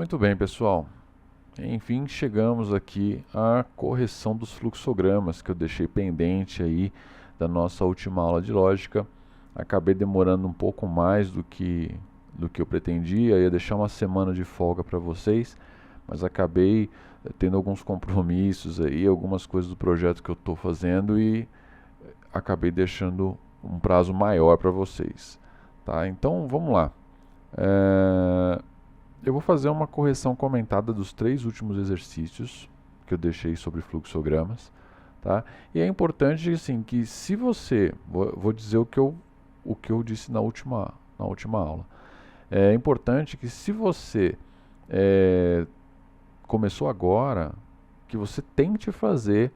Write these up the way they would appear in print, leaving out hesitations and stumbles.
Muito bem, pessoal. Enfim, chegamos aqui à correção dos fluxogramas que eu deixei pendente aí da nossa última aula de lógica. Acabei demorando um pouco mais do que eu pretendia, ia deixar uma semana de folga para vocês, mas acabei tendo alguns compromissos aí, algumas coisas do projeto que eu estou fazendo e acabei deixando um prazo maior para vocês. Tá? Então, vamos lá. Eu vou fazer uma correção comentada dos 3 últimos exercícios que eu deixei sobre fluxogramas, tá? E é importante assim, que se você, vou dizer o que eu disse na última aula. É importante que se você começou agora, que você tente fazer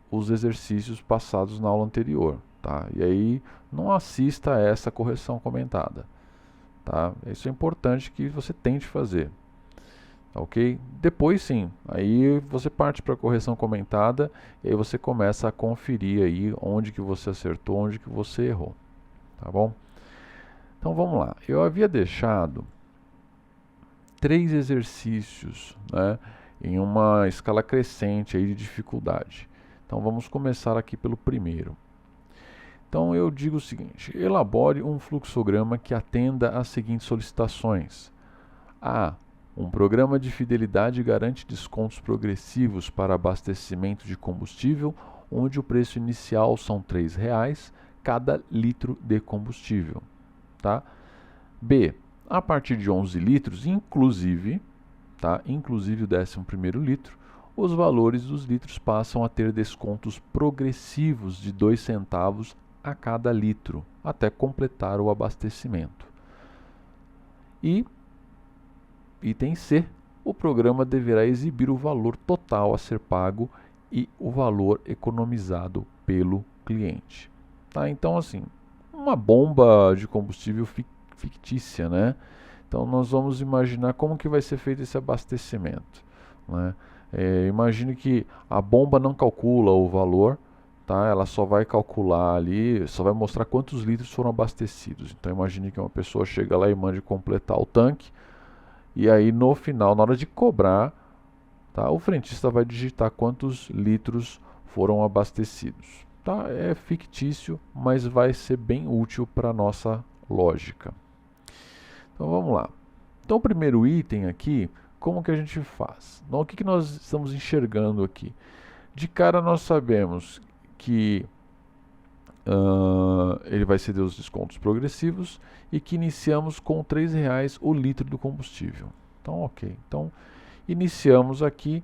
os exercícios passados na aula anterior, tá? E aí não assista a essa correção comentada. Tá? Isso é importante que você tente fazer, ok? Depois sim, aí você parte para a correção comentada e aí você começa a conferir aí onde que você acertou, onde que você errou, tá bom? Então vamos lá, eu havia deixado 3 exercícios, né, em uma escala crescente aí de dificuldade. Então vamos começar aqui pelo primeiro. Então eu digo o seguinte: elabore um fluxograma que atenda às seguintes solicitações. A. Um programa de fidelidade garante descontos progressivos para abastecimento de combustível, onde o preço inicial são R$ 3,00 cada litro de combustível. Tá? B. A partir de 11 litros, inclusive o 11º litro, os valores dos litros passam a ter descontos progressivos de 2 centavos a cada litro, até completar o abastecimento. E, item C, o programa deverá exibir o valor total a ser pago e o valor economizado pelo cliente. Tá? Então, assim, uma bomba de combustível fictícia, né? Então, nós vamos imaginar como que vai ser feito esse abastecimento, né? Imagine que a bomba não calcula o valor, tá? Ela só vai calcular ali, só vai mostrar quantos litros foram abastecidos. Então imagine que uma pessoa chega lá e mande completar o tanque, e aí no final, na hora de cobrar, tá? O frentista vai digitar quantos litros foram abastecidos. Tá? É fictício, mas vai ser bem útil para a nossa lógica. Então vamos lá. Então o primeiro item aqui, como que a gente faz? Então, o que nós estamos enxergando aqui? De cara nós sabemos que ele vai ceder os descontos progressivos e que iniciamos com R$ 3,00 o litro do combustível. Então, ok. Então, iniciamos aqui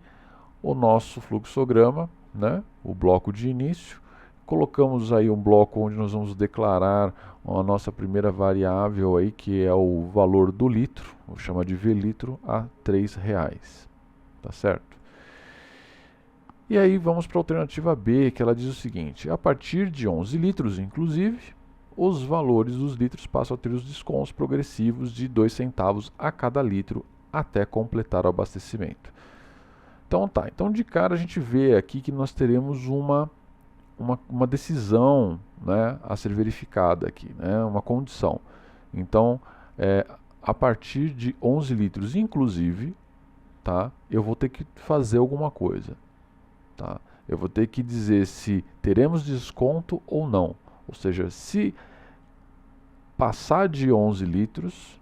o nosso fluxograma, né? O bloco de início. Colocamos aí um bloco onde nós vamos declarar a nossa primeira variável aí, que é o valor do litro, vou chamar de V litro, a R$ 3,00. Tá certo? E aí vamos para a alternativa B, que ela diz o seguinte: a partir de 11 litros, inclusive, os valores dos litros passam a ter os descontos progressivos de 2 centavos a cada litro até completar o abastecimento. Então tá, então de cara a gente vê aqui que nós teremos uma decisão, né, a ser verificada aqui, né, uma condição. Então, a partir de 11 litros, inclusive, tá, eu vou ter que fazer alguma coisa. Tá? Eu vou ter que dizer se teremos desconto ou não. Ou seja, se passar de 11 litros,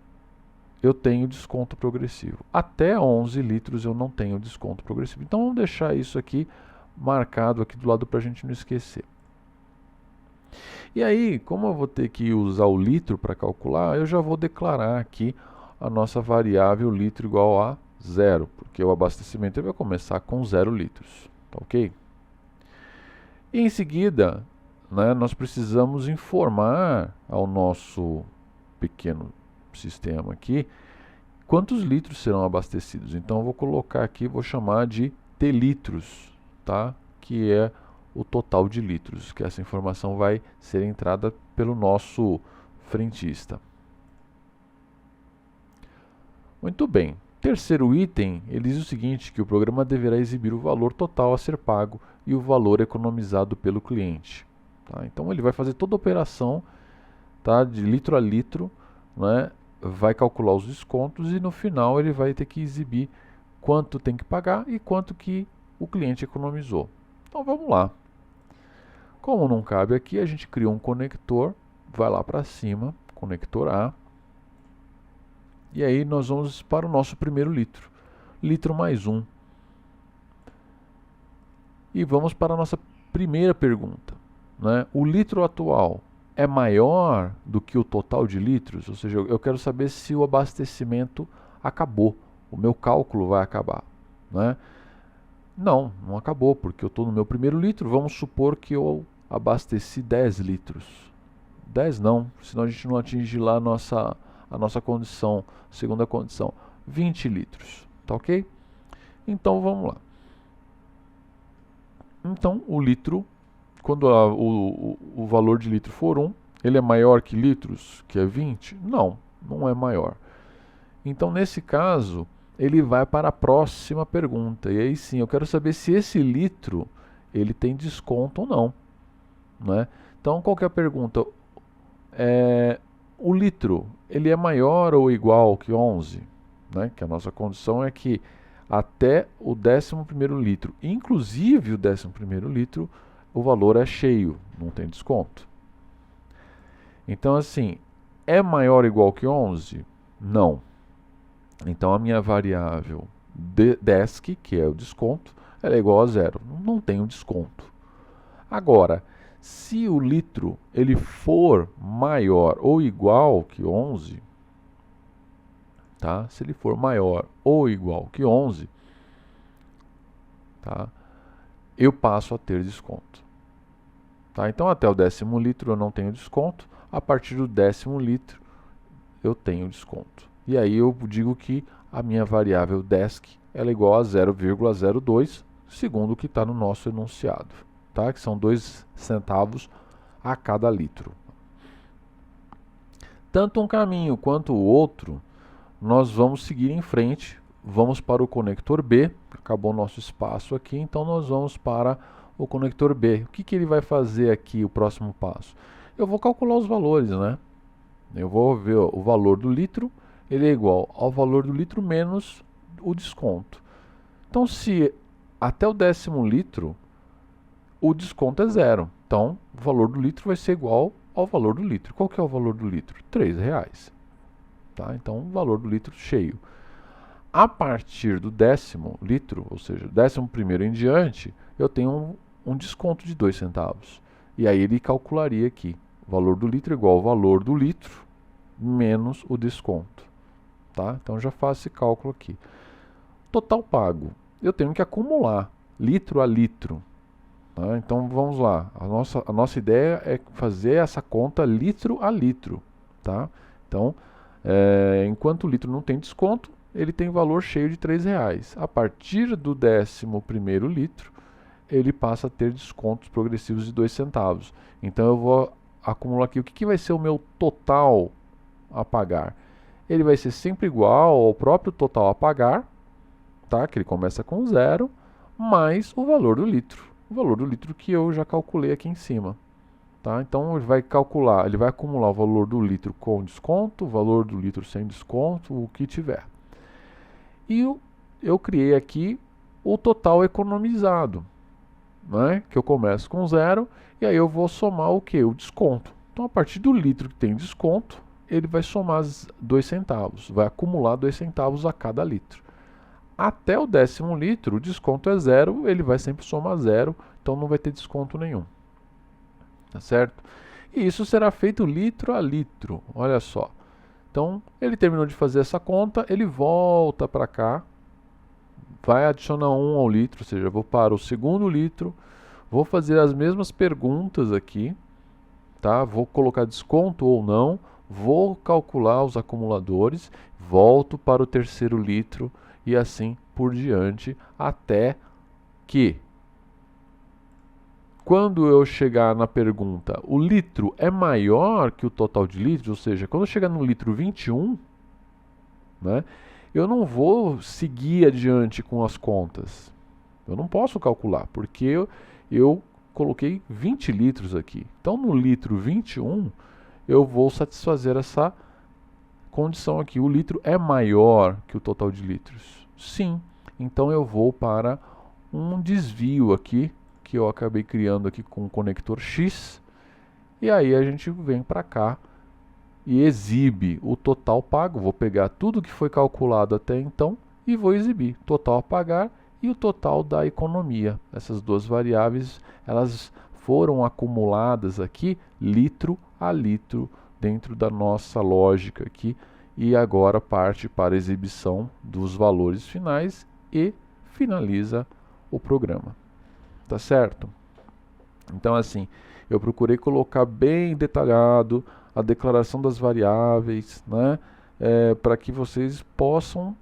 eu tenho desconto progressivo. Até 11 litros eu não tenho desconto progressivo. Então vamos deixar isso aqui marcado aqui do lado para a gente não esquecer. E aí, como eu vou ter que usar o litro para calcular, eu já vou declarar aqui a nossa variável litro igual a 0, porque o abastecimento vai começar com 0 litros. Tá ok? E em seguida, né, nós precisamos informar ao nosso pequeno sistema aqui quantos litros serão abastecidos. Então eu vou colocar aqui, vou chamar de T litros, tá? Que é o total de litros, que essa informação vai ser entrada pelo nosso frentista. Muito bem. Terceiro item, ele diz o seguinte, que o programa deverá exibir o valor total a ser pago e o valor economizado pelo cliente. Tá? Então ele vai fazer toda a operação, tá, de litro a litro, né, vai calcular os descontos e no final ele vai ter que exibir quanto tem que pagar e quanto que o cliente economizou. Então vamos lá. Como não cabe aqui, a gente cria um conector, vai lá para cima, conector A, e aí nós vamos para o nosso primeiro litro. Litro mais 1. E vamos para a nossa primeira pergunta, né? O litro atual é maior do que o total de litros? Ou seja, eu quero saber se o abastecimento acabou, o meu cálculo vai acabar, né? Não, não acabou, porque eu estou no meu primeiro litro. Vamos supor que eu abasteci 10 litros. 10 não, senão a gente não atinge lá a nossa condição, segunda condição. 20 litros, tá ok? Então vamos lá. Então o litro, quando o valor de litro for 1, ele é maior que litros, que é 20? Não, não é maior. Então nesse caso, ele vai para a próxima pergunta. E aí sim, eu quero saber se esse litro ele tem desconto ou não, né? Então qual que é a pergunta? O litro, ele é maior ou igual que 11? Né? Que a nossa condição é que até o 11º litro, inclusive o 11º litro, o valor é cheio, não tem desconto. Então assim, é maior ou igual que 11? Não. Então a minha variável DESC, que é o desconto, ela é igual a 0, não tem um desconto. Agora, se o litro ele for maior ou igual que 11, tá? Se ele for maior ou igual que 11, tá? Eu passo a ter desconto. Tá? Então até o 10º litro eu não tenho desconto, a partir do 10º litro eu tenho desconto. E aí eu digo que a minha variável DESC ela é igual a 0,02, segundo o que está no nosso enunciado, tá? Que são 2 centavos a cada litro. Tanto um caminho quanto o outro, nós vamos seguir em frente, vamos para o conector B, acabou o nosso espaço aqui, então nós vamos para o conector B. O que ele vai fazer aqui, o próximo passo? Eu vou calcular os valores, né? Eu vou ver o valor do litro, ele é igual ao valor do litro menos o desconto. Então, se até o 10º litro, o desconto é 0. Então, o valor do litro vai ser igual ao valor do litro. Qual que é o valor do litro? R$3. Tá? Então, o valor do litro cheio. A partir do 10º litro, ou seja, 11º em diante, eu tenho um desconto de 2 centavos. E aí ele calcularia aqui, o valor do litro igual ao valor do litro menos o desconto. Tá? Então já faço esse cálculo aqui. Total pago. Eu tenho que acumular litro a litro. Tá? Então vamos lá. A nossa ideia é fazer essa conta litro a litro. Tá? Então, enquanto o litro não tem desconto, ele tem valor cheio de R$3. A partir do 11º litro, ele passa a ter descontos progressivos de 2 centavos. Então eu vou acumular aqui. O que vai ser o meu total a pagar? Ele vai ser sempre igual ao próprio total a pagar, tá? Que ele começa com 0, mais o valor do litro. O valor do litro que eu já calculei aqui em cima. Tá? Então ele vai calcular, ele vai acumular o valor do litro com desconto, o valor do litro sem desconto, o que tiver. E eu criei aqui o total economizado, né? Que eu começo com 0 e aí eu vou somar o que? O desconto. Então a partir do litro que tem desconto, ele vai somar 2 centavos, vai acumular 2 centavos a cada litro. Até o 10º litro, o desconto é 0, ele vai sempre somar 0, então não vai ter desconto nenhum. Tá certo? E isso será feito litro a litro, olha só. Então, ele terminou de fazer essa conta, ele volta para cá, vai adicionar 1 ao litro, ou seja, vou para o 2º litro, vou fazer as mesmas perguntas aqui, tá? Vou colocar desconto ou não, vou calcular os acumuladores, volto para o 3º litro e assim por diante, até que, quando eu chegar na pergunta, o litro é maior que o total de litros, ou seja, quando eu chegar no litro 21, né, eu não vou seguir adiante com as contas. Eu não posso calcular, porque eu coloquei 20 litros aqui. Então, no litro 21, eu vou satisfazer essa condição aqui, o litro é maior que o total de litros? Sim, então eu vou para um desvio aqui, que eu acabei criando aqui com o conector X, e aí a gente vem para cá e exibe o total pago. Vou pegar tudo que foi calculado até então e vou exibir total a pagar e o total da economia. Essas duas variáveis, elas foram acumuladas aqui litro a litro dentro da nossa lógica aqui, e agora parte para a exibição dos valores finais e finaliza o programa. Tá certo? Então assim, eu procurei colocar bem detalhado a declaração das variáveis, né, para que vocês possam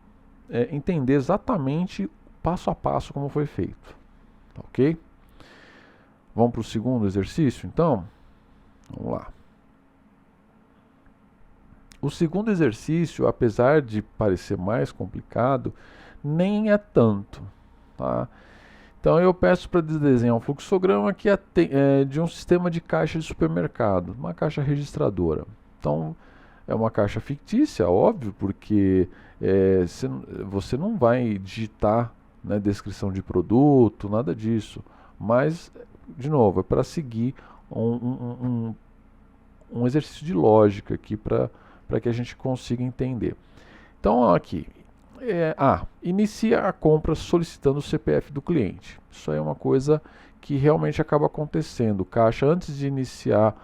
entender exatamente passo a passo como foi feito. Ok? Vamos para o segundo exercício, então? Vamos lá. O segundo exercício, apesar de parecer mais complicado, nem é tanto, tá? Então eu peço para desenhar um fluxograma que é de um sistema de caixa de supermercado, uma caixa registradora. Então é uma caixa fictícia, óbvio, porque você não vai digitar, né, descrição de produto, nada disso. Mas, de novo, é para seguir um exercício de lógica aqui para que a gente consiga entender. Então aqui, inicia a compra solicitando o CPF do cliente. Isso aí é uma coisa que realmente acaba acontecendo. O caixa, antes de iniciar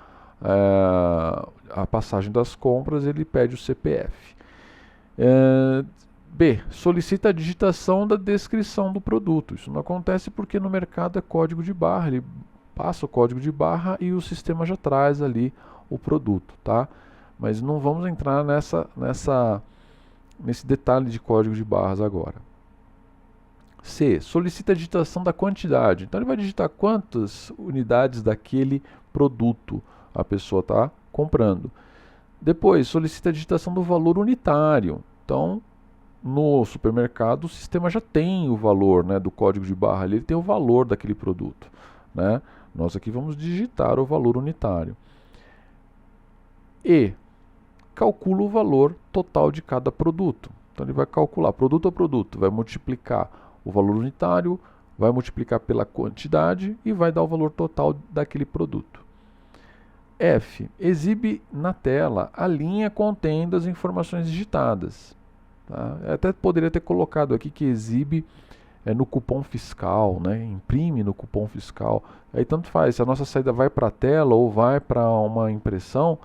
a passagem das compras, ele pede o CPF. B. Solicita a digitação da descrição do produto. Isso não acontece porque no mercado é código de barra. Ele passa o código de barra e o sistema já traz ali o produto, tá? Mas não vamos entrar nesse detalhe de código de barras agora. C. Solicita a digitação da quantidade. Então ele vai digitar quantas unidades daquele produto a pessoa está comprando. Depois, solicita a digitação do valor unitário. Então, no supermercado, o sistema já tem o valor, né, do código de barra, ele tem o valor daquele produto, né? Nós aqui vamos digitar o valor unitário. E calcula o valor total de cada produto. Então ele vai calcular produto a produto, vai multiplicar o valor unitário, vai multiplicar pela quantidade e vai dar o valor total daquele produto. F. Exibe na tela a linha contendo as informações digitadas. Tá? Eu até poderia ter colocado aqui que exibe no cupom fiscal, né? Imprime no cupom fiscal. Aí tanto faz, se a nossa saída vai para a tela ou vai para uma impressão,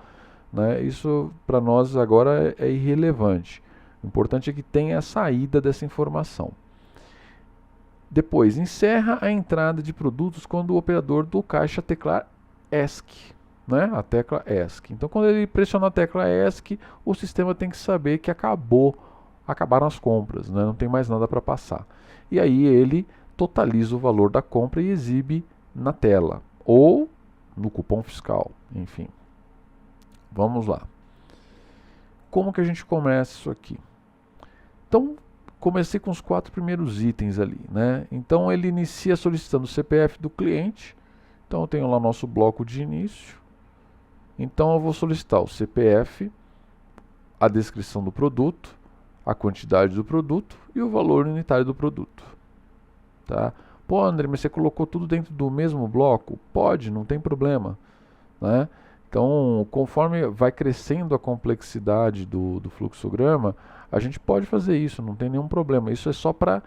né? Isso para nós agora é irrelevante. O importante é que tenha a saída dessa informação. Depois, encerra a entrada de produtos quando o operador do caixa teclar ESC. Né? A tecla ESC. Então, quando ele pressionar a tecla ESC, o sistema tem que saber que acabaram as compras, né? Não tem mais nada para passar. E aí ele totaliza o valor da compra e exibe na tela ou no cupom fiscal, enfim. Vamos lá. Como que a gente começa isso aqui? Então, comecei com os 4 primeiros itens ali, né? Então ele inicia solicitando o CPF do cliente. Então eu tenho lá nosso bloco de início. Então eu vou solicitar o CPF, a descrição do produto, a quantidade do produto e o valor unitário do produto. Tá? Pô, André, mas você colocou tudo dentro do mesmo bloco? Pode, não tem problema. Né? Então, conforme vai crescendo a complexidade do fluxograma, a gente pode fazer isso, não tem nenhum problema. Isso é só para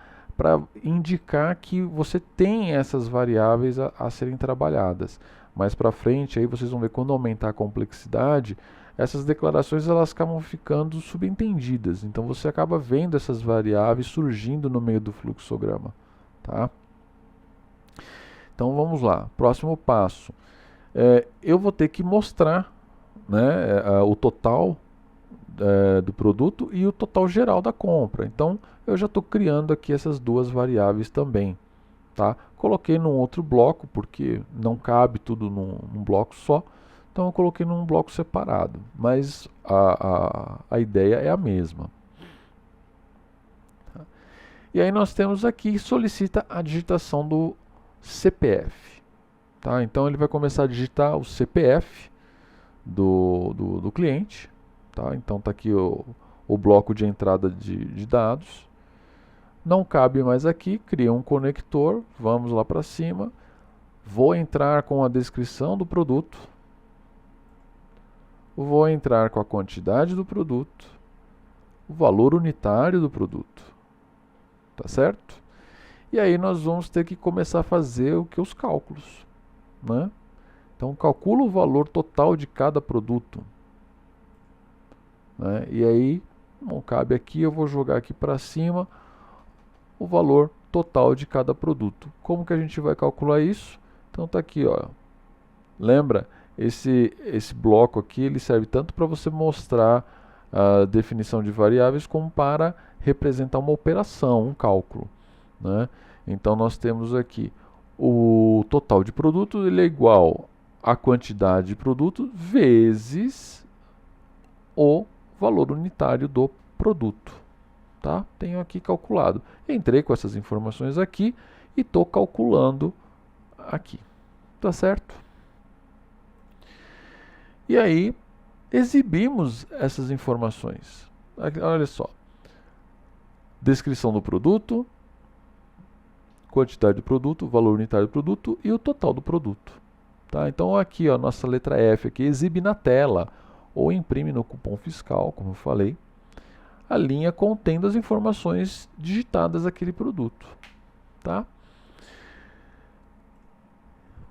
indicar que você tem essas variáveis a serem trabalhadas. Mais para frente, aí vocês vão ver, quando aumentar a complexidade, essas declarações elas acabam ficando subentendidas. Então você acaba vendo essas variáveis surgindo no meio do fluxograma. Tá? Então vamos lá, próximo passo. Eu vou ter que mostrar, né, o total do produto e o total geral da compra. Então eu já estou criando aqui essas duas variáveis também. Tá? Coloquei num outro bloco, porque não cabe tudo num bloco só. Então eu coloquei num bloco separado. Mas a ideia é a mesma. Tá? E aí nós temos aqui, solicita a digitação do CPF. Tá? Então ele vai começar a digitar o CPF do cliente. Tá? Então está aqui o bloco de entrada de dados. Não cabe mais aqui, cria um conector, vamos lá para cima. Vou entrar com a descrição do produto. Vou entrar com a quantidade do produto, o valor unitário do produto. Tá certo? E aí nós vamos ter que começar a fazer os cálculos, né? Então calcula o valor total de cada produto, né? E aí não cabe aqui, eu vou jogar aqui para cima o valor total de cada produto. Como que a gente vai calcular isso? Então tá aqui, ó. Lembra? Esse bloco aqui ele serve tanto para você mostrar a definição de variáveis como para representar uma operação, um cálculo, né? Então nós temos aqui o total de produtos, ele é igual à quantidade de produto vezes o valor unitário do produto, tá? Tenho aqui calculado. Entrei com essas informações aqui e estou calculando aqui, tá certo? E aí exibimos essas informações. Olha só, descrição do produto, quantidade do produto, valor unitário do produto e o total do produto. Tá? Então aqui, ó, nossa letra F aqui, exibe na tela ou imprime no cupom fiscal, como eu falei, a linha contendo as informações digitadas daquele produto. Tá?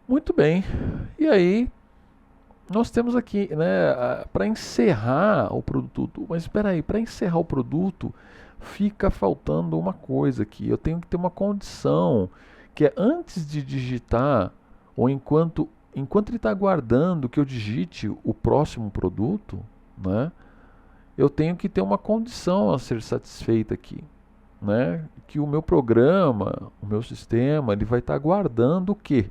Muito bem. E aí nós temos aqui, né, para encerrar o produto. Mas espera aí, para encerrar o produto fica faltando uma coisa aqui. Eu tenho que ter uma condição, que é antes de digitar, ou enquanto ele está aguardando que eu digite o próximo produto, né, eu tenho que ter uma condição a ser satisfeita aqui, né, que o meu programa, o meu sistema, ele vai estar aguardando o quê?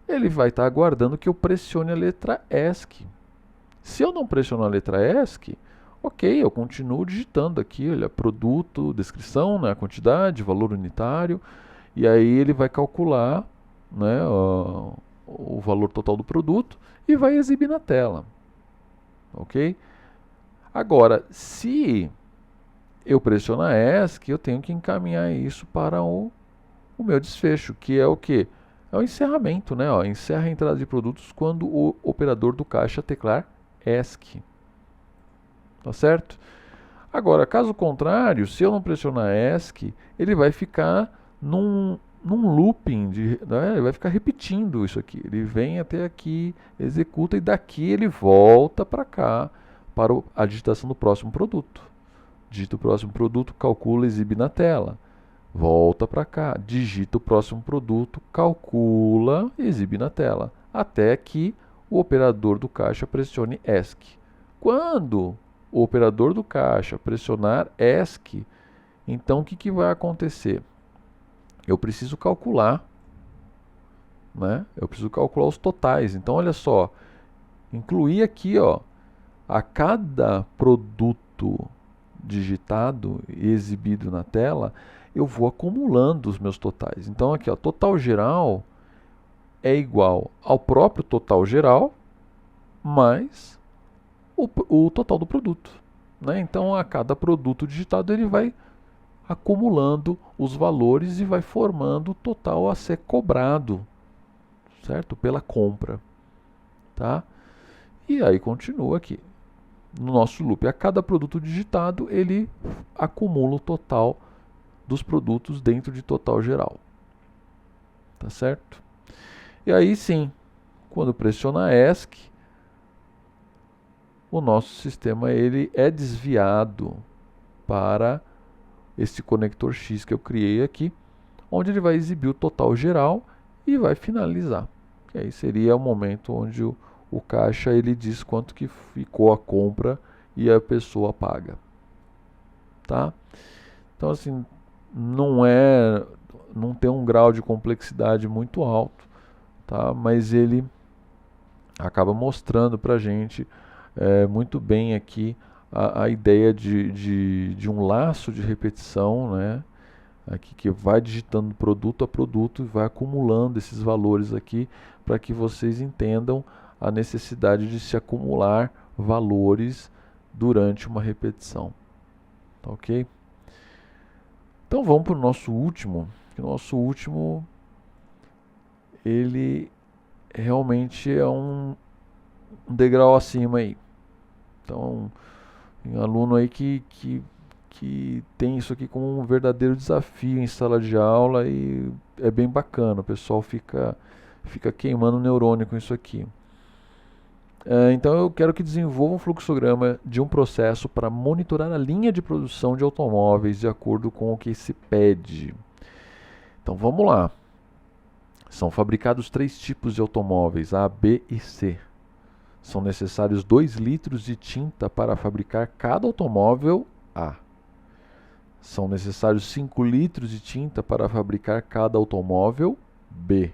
Ele vai estar aguardando que eu pressione a letra ESC. Se eu não pressionar a letra ESC, ok, eu continuo digitando aqui, olha, produto, descrição, né, a quantidade, valor unitário, e aí ele vai calcular, né, o valor total do produto e vai exibir na tela, ok? Agora, se eu pressionar ESC, eu tenho que encaminhar isso para o meu desfecho, que é o quê? É o encerramento, né? Ó, encerra a entrada de produtos quando o operador do caixa teclar ESC. Tá certo? Agora, caso contrário, se eu não pressionar ESC, ele vai ficar num looping, né? Ele vai ficar repetindo isso aqui. Ele vem até aqui, executa e daqui ele volta para cá, para a digitação do próximo produto. Digita o próximo produto, calcula, exibe na tela. Volta para cá, digita o próximo produto, calcula, exibe na tela, até que o operador do caixa pressione ESC. Quando o operador do caixa pressionar ESC, então o que vai acontecer? Eu preciso calcular, né? Eu preciso calcular os totais. Então, olha só, incluir aqui, ó, a cada produto digitado e exibido na tela, eu vou acumulando os meus totais. Então aqui, ó, total geral é igual ao próprio total geral mais o total do produto, né? Então a cada produto digitado ele vai acumulando os valores e vai formando o total a ser cobrado, certo? Pela compra, tá? E aí continua aqui. No nosso loop, a cada produto digitado, ele acumula o total dos produtos dentro de total geral. Tá certo? E aí sim, quando pressiona ESC, o nosso sistema ele é desviado para esse conector X que eu criei aqui, onde ele vai exibir o total geral e vai finalizar. Que aí seria o momento onde o caixa ele diz quanto que ficou a compra e a pessoa paga, tá? Então assim, não tem um grau de complexidade muito alto, tá? Mas ele acaba mostrando para a gente muito bem aqui a ideia de um laço de repetição, né? Aqui que vai digitando produto a produto e vai acumulando esses valores aqui para que vocês entendam a necessidade de se acumular valores durante uma repetição. Tá ok? Então vamos para o nosso último. O nosso último, ele realmente é um degrau acima aí. Então, tem um aluno aí que tem isso aqui como um verdadeiro desafio em sala de aula e é bem bacana. O pessoal fica queimando o neurônio com isso aqui. Então eu quero que desenvolva um fluxograma de um processo para monitorar a linha de produção de automóveis de acordo com o que se pede. Então vamos lá. São fabricados 3 tipos de automóveis, A, B e C. São necessários 2 litros de tinta para fabricar cada automóvel A. São necessários 5 litros de tinta para fabricar cada automóvel B.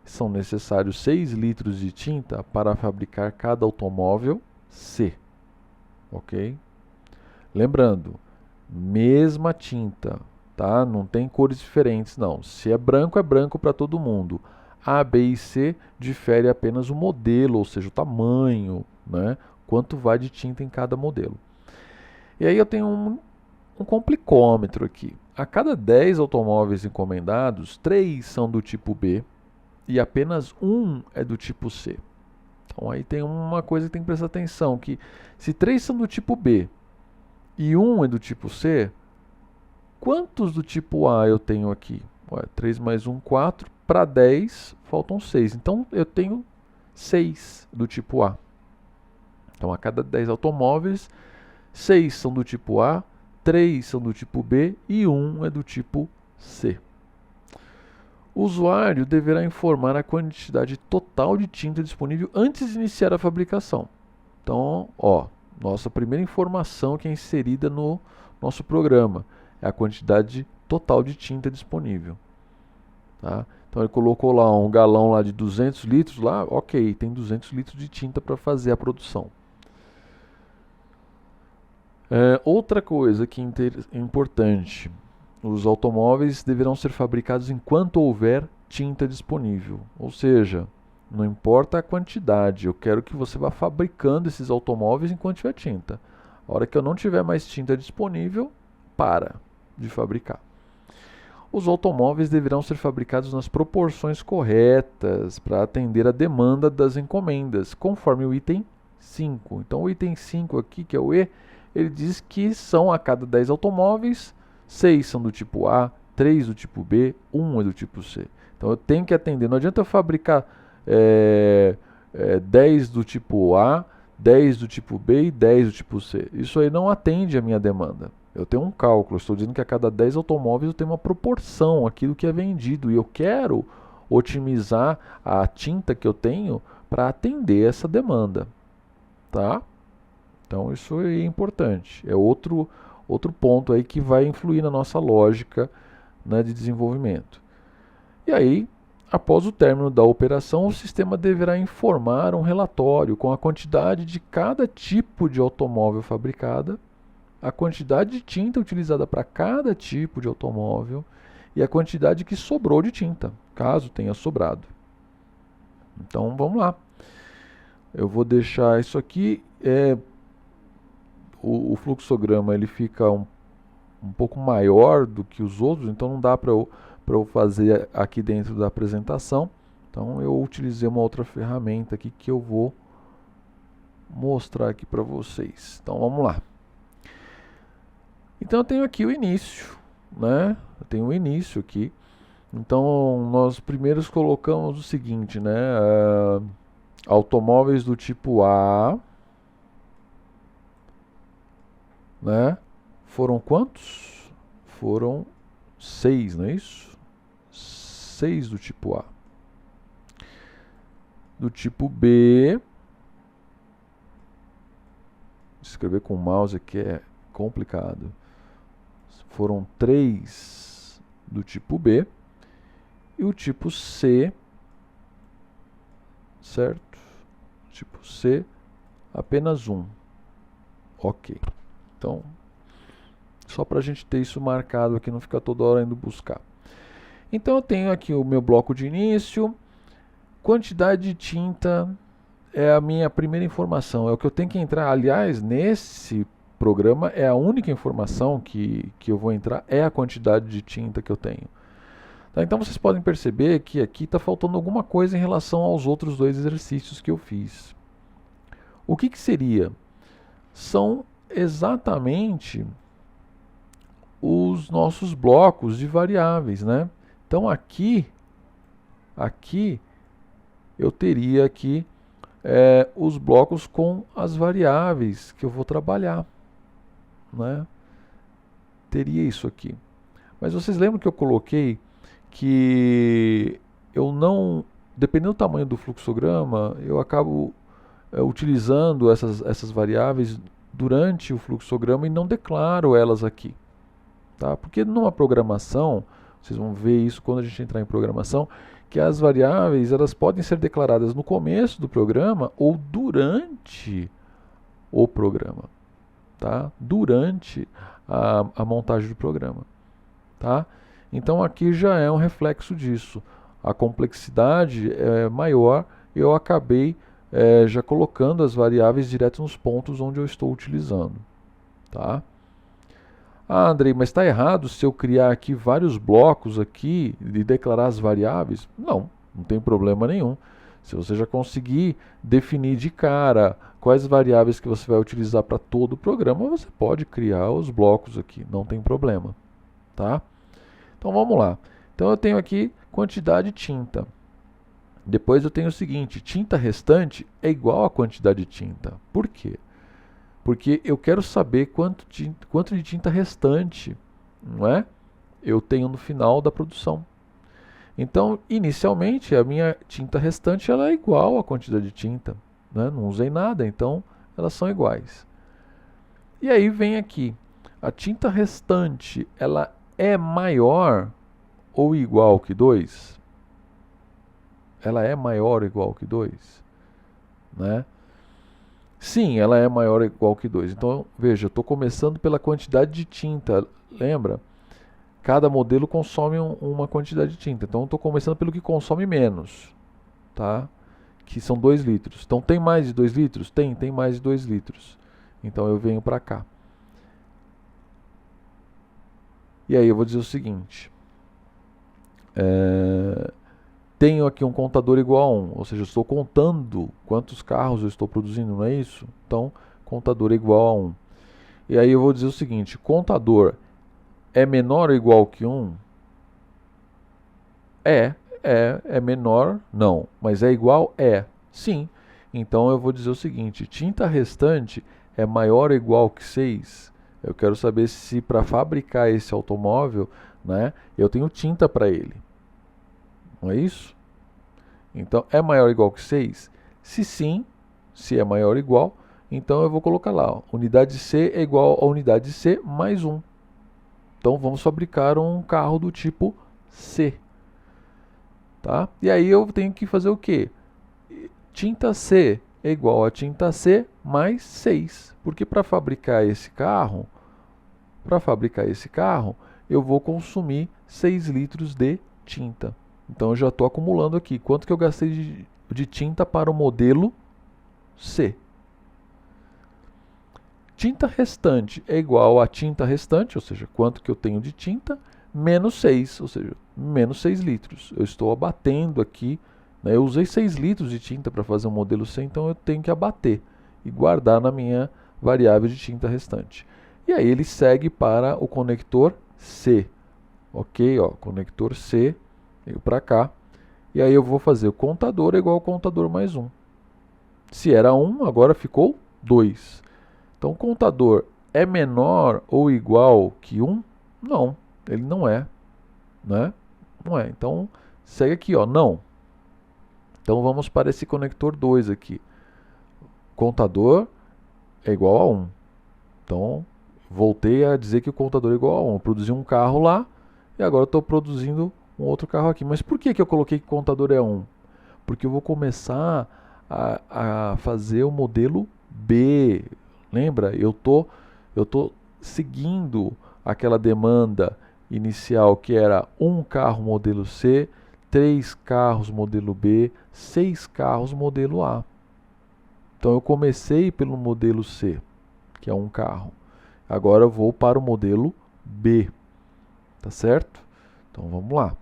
São necessários 6 litros de tinta para fabricar cada automóvel C. Ok? Lembrando, mesma tinta, tá? Não tem cores diferentes, não. Se é branco para todo mundo. A, B e C difere apenas o modelo, ou seja, o tamanho, né? Quanto vai de tinta em cada modelo. E aí eu tenho um complicômetro aqui. A cada 10 automóveis encomendados, 3 são do tipo B e apenas 1 é do tipo C. Então aí tem uma coisa que tem que prestar atenção, que se 3 são do tipo B e 1 é do tipo C, quantos do tipo A eu tenho aqui? 3 mais 1, 4. Para 10, faltam 6. Então eu tenho 6 do tipo A. Então a cada 10 automóveis, 6 são do tipo A, 3 são do tipo B e 1 é do tipo C. O usuário deverá informar a quantidade total de tinta disponível antes de iniciar a fabricação. Então, nossa primeira informação que é inserida no nosso programa é a quantidade total de tinta disponível. Tá? Então ele colocou lá um galão lá de 200 litros, lá, ok, tem 200 litros de tinta para fazer a produção. Outra coisa que é importante, os automóveis deverão ser fabricados enquanto houver tinta disponível. Ou seja, não importa a quantidade, eu quero que você vá fabricando esses automóveis enquanto tiver tinta. A hora que eu não tiver mais tinta disponível, para de fabricar. Os automóveis deverão ser fabricados nas proporções corretas para atender a demanda das encomendas, conforme o item 5. Então o item 5 aqui, que é o E, ele diz que são a cada 10 automóveis, 6 são do tipo A, 3 do tipo B, 1 é do tipo C. Então eu tenho que atender, não adianta eu fabricar 10 do tipo A, 10 do tipo B e 10 do tipo C. Isso aí não atende a minha demanda. Eu tenho um cálculo, estou dizendo que a cada 10 automóveis eu tenho uma proporção, aquilo que é vendido, e eu quero otimizar a tinta que eu tenho para atender essa demanda. Tá? Então isso é importante. É outro ponto aí que vai influir na nossa lógica, né, de desenvolvimento. E aí, após o término da operação, o sistema deverá informar um relatório com a quantidade de cada tipo de automóvel fabricada, a quantidade de tinta utilizada para cada tipo de automóvel e a quantidade que sobrou de tinta, caso tenha sobrado. Então vamos lá. Eu vou deixar isso aqui. O fluxograma ele fica um pouco maior do que os outros, então não dá para eu fazer aqui dentro da apresentação. Então eu utilizei uma outra ferramenta aqui que eu vou mostrar aqui para vocês. Então vamos lá. Então eu tenho aqui o início, né? Eu tenho o início aqui. Então nós primeiros colocamos o seguinte, né? Automóveis do tipo A, né? Foram quantos? Foram 6, não é isso? 6 do tipo A. Do tipo B, escrever com o mouse aqui é complicado. Foram 3 do tipo B e o tipo C, certo? Tipo C, apenas 1. Ok. Então, só para a gente ter isso marcado aqui, não ficar toda hora indo buscar. Então eu tenho aqui o meu bloco de início, quantidade de tinta é a minha primeira informação, é o que eu tenho que entrar. Aliás, nesse programa é a única informação que eu vou entrar, é a quantidade de tinta que eu tenho. Tá? Então vocês podem perceber que aqui está faltando alguma coisa em relação aos outros dois exercícios que eu fiz. O que seria? São exatamente os nossos blocos de variáveis, né? Então aqui eu teria aqui os blocos com as variáveis que eu vou trabalhar, né? Teria isso aqui. Mas vocês lembram que eu coloquei que eu não, dependendo do tamanho do fluxograma, eu acabo utilizando essas variáveis durante o fluxograma e não declaro elas aqui. Tá? Porque numa programação, vocês vão ver isso quando a gente entrar em programação, que as variáveis elas podem ser declaradas no começo do programa ou durante o programa. Tá? Durante a montagem do programa. Tá? Então aqui já é um reflexo disso. A complexidade é maior, eu acabei já colocando as variáveis direto nos pontos onde eu estou utilizando. Tá? Ah, Andrei, mas está errado se eu criar aqui vários blocos aqui e declarar as variáveis? Não, não tem problema nenhum. Se você já conseguir definir de cara quais variáveis que você vai utilizar para todo o programa, você pode criar os blocos aqui, não tem problema. Tá? Então vamos lá. Então eu tenho aqui quantidade de tinta. Depois eu tenho o seguinte, tinta restante é igual a quantidade de tinta. Por quê? Porque eu quero saber quanto de tinta restante, não é? Eu tenho no final da produção. Então, inicialmente, a minha tinta restante ela é igual à quantidade de tinta. Né? Não usei nada, então elas são iguais. E aí vem aqui, a tinta restante ela é maior ou igual que 2? Ela é maior ou igual que 2? Né? Sim, ela é maior ou igual que 2. Então, veja, eu estou começando pela quantidade de tinta. Lembra? Cada modelo consome uma quantidade de tinta. Então, eu estou começando pelo que consome menos. Tá? Que são 2 litros. Então, tem mais de 2 litros? Tem mais de 2 litros. Então, eu venho para cá. E aí, eu vou dizer o seguinte. Tenho aqui um contador igual a 1, ou seja, eu estou contando quantos carros eu estou produzindo, não é isso? Então, contador é igual a 1. E aí eu vou dizer o seguinte, contador é menor ou igual que 1? É menor? Não. Mas é igual? Sim. Então eu vou dizer o seguinte, tinta restante é maior ou igual que 6? Eu quero saber se para fabricar esse automóvel, né, eu tenho tinta para ele. Não é isso? Então, é maior ou igual que 6? Se sim, se é maior ou igual, então eu vou colocar lá, ó, unidade C é igual a unidade C mais 1. Então, vamos fabricar um carro do tipo C. Tá? E aí eu tenho que fazer o quê? Tinta C é igual a tinta C mais 6. Porque para fabricar esse carro, eu vou consumir 6 litros de tinta. Então eu já estou acumulando aqui. Quanto que eu gastei de tinta para o modelo C? Tinta restante é igual a tinta restante, ou seja, quanto que eu tenho de tinta, menos 6, ou seja, menos 6 litros. Eu estou abatendo aqui, né? Eu usei 6 litros de tinta para fazer um modelo C, então eu tenho que abater e guardar na minha variável de tinta restante. E aí ele segue para o conector C. Ok, ó, conector C. Venho para cá. E aí eu vou fazer o contador é igual ao contador mais 1. Se era 1, agora ficou 2. Então o contador é menor ou igual que 1? Não, ele não é. Né? Não é. Então segue aqui, ó, não. Então vamos para esse conector 2 aqui. Contador é igual a 1. Então voltei a dizer que o contador é igual a 1. Eu produzi um carro lá e agora estou produzindo um outro carro aqui. Mas por que eu coloquei que o contador é 1? Porque eu vou começar a fazer o modelo B. Lembra? Eu tô seguindo aquela demanda inicial que era um carro modelo C, 3 carros modelo B, 6 carros modelo A. Então eu comecei pelo modelo C, que é um carro. Agora eu vou para o modelo B, tá certo? Então vamos lá.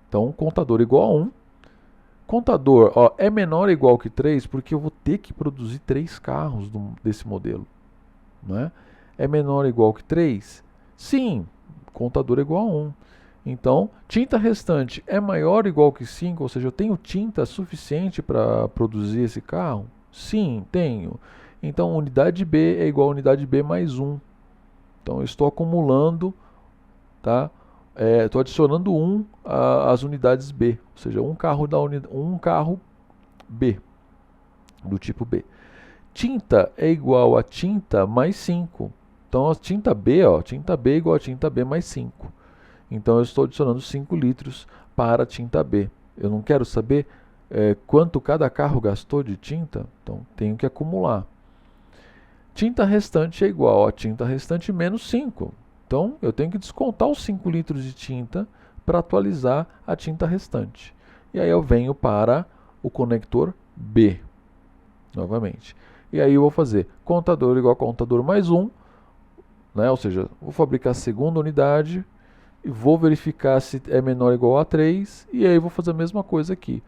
Então contador igual a 1. Contador, ó, é menor ou igual que 3 porque eu vou ter que produzir 3 carros desse modelo, né? É menor ou igual que 3? Sim, contador é igual a 1. Então, tinta restante é maior ou igual que 5, ou seja, eu tenho tinta suficiente para produzir esse carro? Sim, tenho. Então, unidade B é igual a unidade B mais 1. Então, eu estou acumulando, tá? Estou adicionando 1 às unidades B, ou seja, um carro B, do tipo B. Tinta é igual a tinta mais 5. Então, a tinta B é igual a tinta B mais 5. Então, eu estou adicionando 5 litros para a tinta B. Eu não quero saber quanto cada carro gastou de tinta, então tenho que acumular. Tinta restante é igual a tinta restante menos 5. Então, eu tenho que descontar os 5 litros de tinta para atualizar a tinta restante. E aí eu venho para o conector B, novamente. E aí eu vou fazer contador igual a contador mais 1, né? Ou seja, vou fabricar a segunda unidade e vou verificar se é menor ou igual a 3, e aí vou fazer a mesma coisa aqui.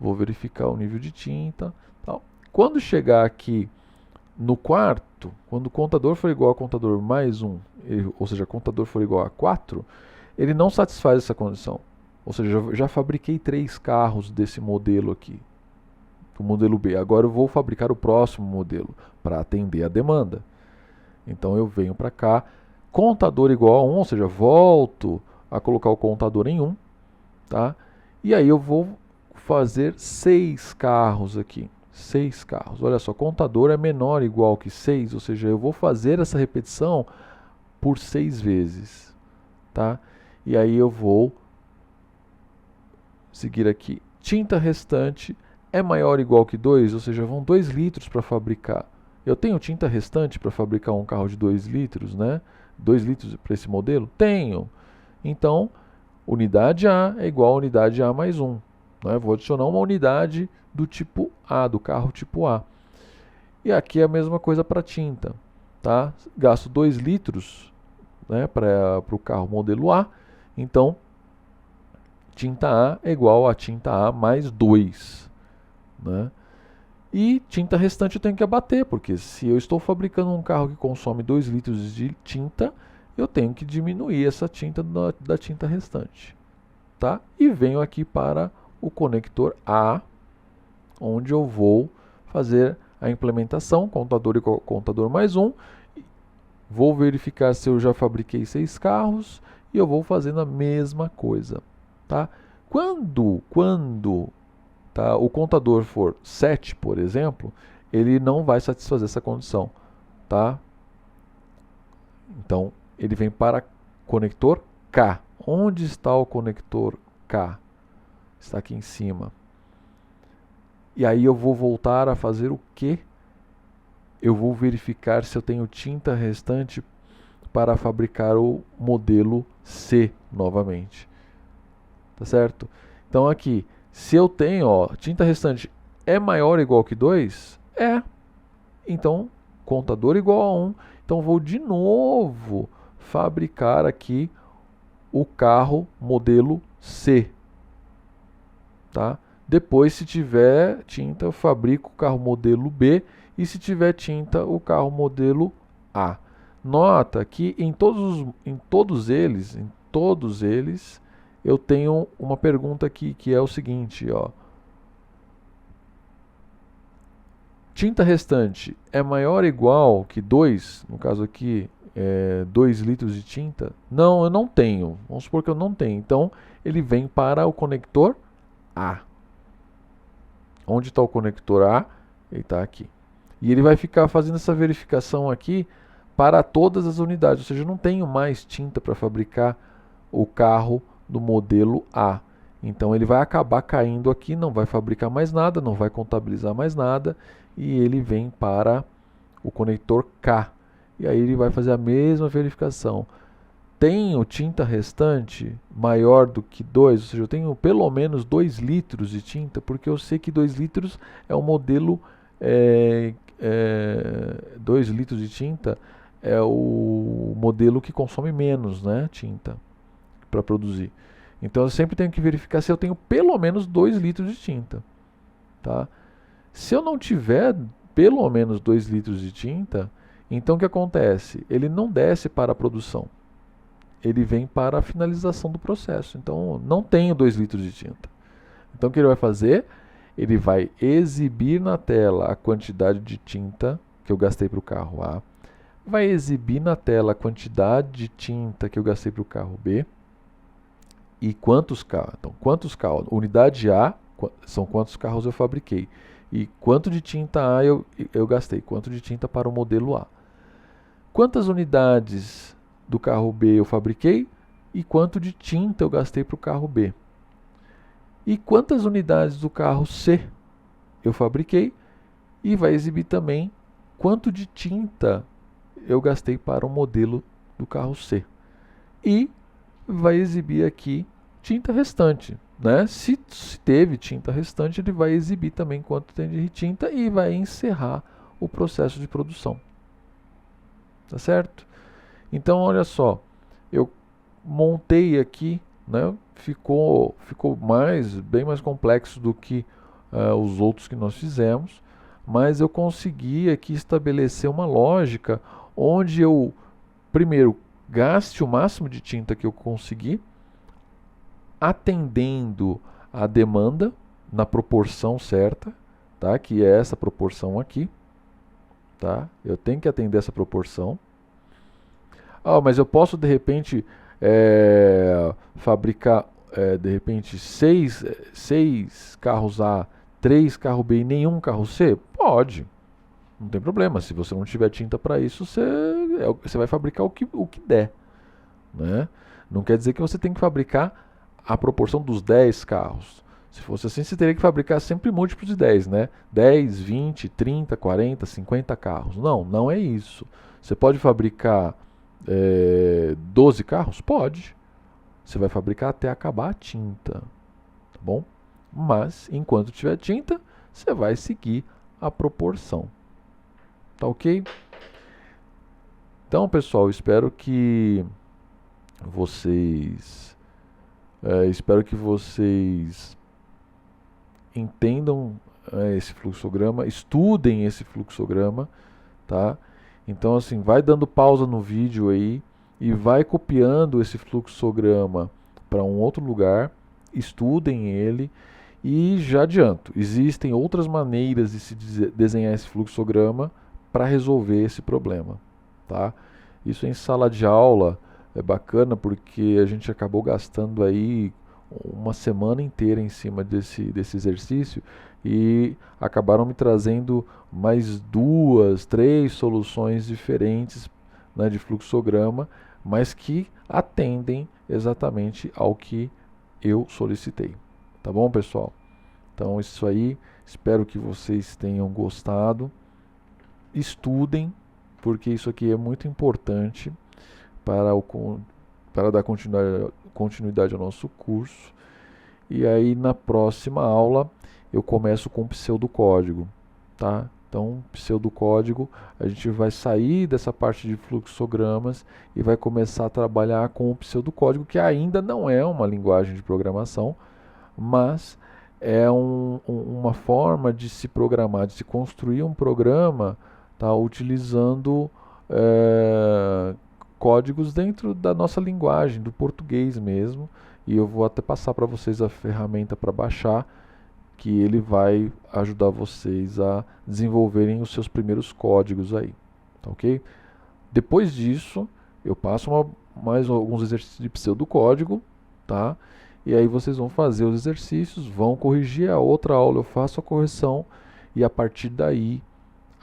Vou verificar o nível de tinta, tal. Quando chegar aqui no quarto, quando o contador for igual a contador mais 1, ou seja, o contador for igual a 4, ele não satisfaz essa condição. Ou seja, eu já fabriquei 3 carros desse modelo aqui, o modelo B. Agora eu vou fabricar o próximo modelo para atender a demanda. Então eu venho para cá, contador igual a 1, ou seja, volto a colocar o contador em 1, tá? E aí eu vou fazer 6 carros aqui. 6 carros. Olha só, contador é menor ou igual que 6, ou seja, eu vou fazer essa repetição por 6 vezes, tá? E aí eu vou seguir aqui. Tinta restante é maior ou igual que 2, ou seja, vão 2 litros para fabricar. Eu tenho tinta restante para fabricar um carro de 2 litros, né? 2 litros para esse modelo? Tenho. Então, unidade A é igual a unidade A mais 1. Né? Vou adicionar uma unidade do tipo A, do carro tipo A. E aqui é a mesma coisa para tinta. Tá? Gasto 2 litros, né, para o carro modelo A. Então, tinta A é igual a tinta A mais 2. Né? E tinta restante eu tenho que abater, porque se eu estou fabricando um carro que consome 2 litros de tinta, eu tenho que diminuir essa tinta da tinta restante. Tá? E venho aqui para o conector A, onde eu vou fazer a implementação, contador igual contador mais 1. Vou verificar se eu já fabriquei 6 carros e eu vou fazendo a mesma coisa. Tá? Quando tá, o contador for 7, por exemplo, ele não vai satisfazer essa condição. Tá? Então, ele vem para conector K. Onde está o conector K? Está aqui em cima. E aí eu vou voltar a fazer o quê? Eu vou verificar se eu tenho tinta restante para fabricar o modelo C novamente. Tá certo? Então aqui, se eu tenho, ó, tinta restante é maior ou igual que 2? É. Então, contador igual a 1. Então vou de novo fabricar aqui o carro modelo C. Tá? Depois, se tiver tinta, eu fabrico o carro modelo B, e se tiver tinta, o carro modelo A. Nota que em todos eles, eu tenho uma pergunta aqui, que é o seguinte, ó. Tinta restante é maior ou igual que 2, no caso aqui, 2 litros de tinta? Não, eu não tenho. Vamos supor que eu não tenho. Então, ele vem para o conector A. Onde está o conector A? Ele está aqui. E ele vai ficar fazendo essa verificação aqui para todas as unidades. Ou seja, eu não tenho mais tinta para fabricar o carro do modelo A. Então ele vai acabar caindo aqui, não vai fabricar mais nada, não vai contabilizar mais nada. E ele vem para o conector K. E aí ele vai fazer a mesma verificação. Tenho tinta restante maior do que 2, ou seja, eu tenho pelo menos 2 litros de tinta, porque eu sei que 2 litros é um modelo 2 litros de tinta é o modelo que consome menos, né, tinta para produzir. Então eu sempre tenho que verificar se eu tenho pelo menos 2 litros de tinta. Tá? Se eu não tiver pelo menos 2 litros de tinta, então o que acontece? Ele não desce para a produção. Ele vem para a finalização do processo. Então não tenho 2 litros de tinta. Então o que ele vai fazer? Ele vai exibir na tela a quantidade de tinta que eu gastei para o carro A, vai exibir na tela a quantidade de tinta que eu gastei para o carro B e quantos carros. Então, quantos carros? Unidade A são quantos carros eu fabriquei e quanto de tinta A eu gastei, quanto de tinta para o modelo A. Quantas unidades do carro B eu fabriquei e quanto de tinta eu gastei para o carro B. E quantas unidades do carro C eu fabriquei e vai exibir também quanto de tinta eu gastei para o modelo do carro C. E vai exibir aqui tinta restante. Né? Se teve tinta restante, ele vai exibir também quanto tem de tinta e vai encerrar o processo de produção. Tá certo? Então, olha só, eu montei aqui, né? Ficou bem mais complexo do que os outros que nós fizemos, mas eu consegui aqui estabelecer uma lógica onde eu, primeiro, gaste o máximo de tinta que eu conseguir, atendendo a demanda na proporção certa, tá? Que é essa proporção aqui, tá? Eu tenho que atender essa proporção. Mas eu posso de repente fabricar de repente 6 carros A, 3 carros B e nenhum carro C? Pode, não tem problema. Se você não tiver tinta para isso, você vai fabricar o que der, né? Não quer dizer que você tem que fabricar a proporção dos 10 carros. Se fosse assim, você teria que fabricar sempre múltiplos de 10, né? 10, 20, 30, 40, 50 carros. Não é isso. Você pode fabricar 12 carros? Pode. Você vai fabricar até acabar a tinta, tá bom? Mas, enquanto tiver tinta, você vai seguir a proporção. Tá ok? Então, pessoal, espero que vocês entendam esse fluxograma, estudem esse fluxograma, tá? Então, assim, vai dando pausa no vídeo aí e vai copiando esse fluxograma para um outro lugar, estudem ele e já adianto, existem outras maneiras de se desenhar esse fluxograma para resolver esse problema, tá? Isso em sala de aula é bacana porque a gente acabou gastando aí uma semana inteira em cima desse exercício e acabaram me trazendo mais 2, 3 soluções diferentes, né, de fluxograma, mas que atendem exatamente ao que eu solicitei. Tá bom, pessoal? Então, isso aí, espero que vocês tenham gostado. Estudem, porque isso aqui é muito importante para dar continuidade ao nosso curso. E aí na próxima aula eu começo com o pseudocódigo, tá? Então, pseudocódigo, a gente vai sair dessa parte de fluxogramas e vai começar a trabalhar com o pseudocódigo, que ainda não é uma linguagem de programação, mas é uma forma de se programar, de se construir um programa, tá? Utilizando códigos dentro da nossa linguagem, do português mesmo, e eu vou até passar para vocês a ferramenta para baixar, que ele vai ajudar vocês a desenvolverem os seus primeiros códigos aí, tá ok? Depois disso, eu passo mais alguns exercícios de pseudocódigo, tá? E aí vocês vão fazer os exercícios, vão corrigir, a outra aula eu faço a correção, e a partir daí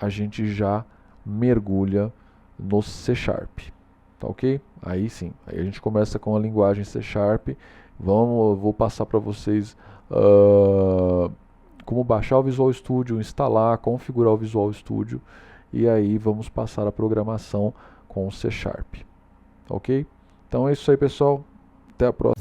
a gente já mergulha no C#. Tá ok? Aí sim, aí a gente começa com a linguagem C#. Vou passar para vocês como baixar o Visual Studio, instalar, configurar o Visual Studio e aí vamos passar a programação com o C#. Ok? Então é isso aí, pessoal. Até a próxima.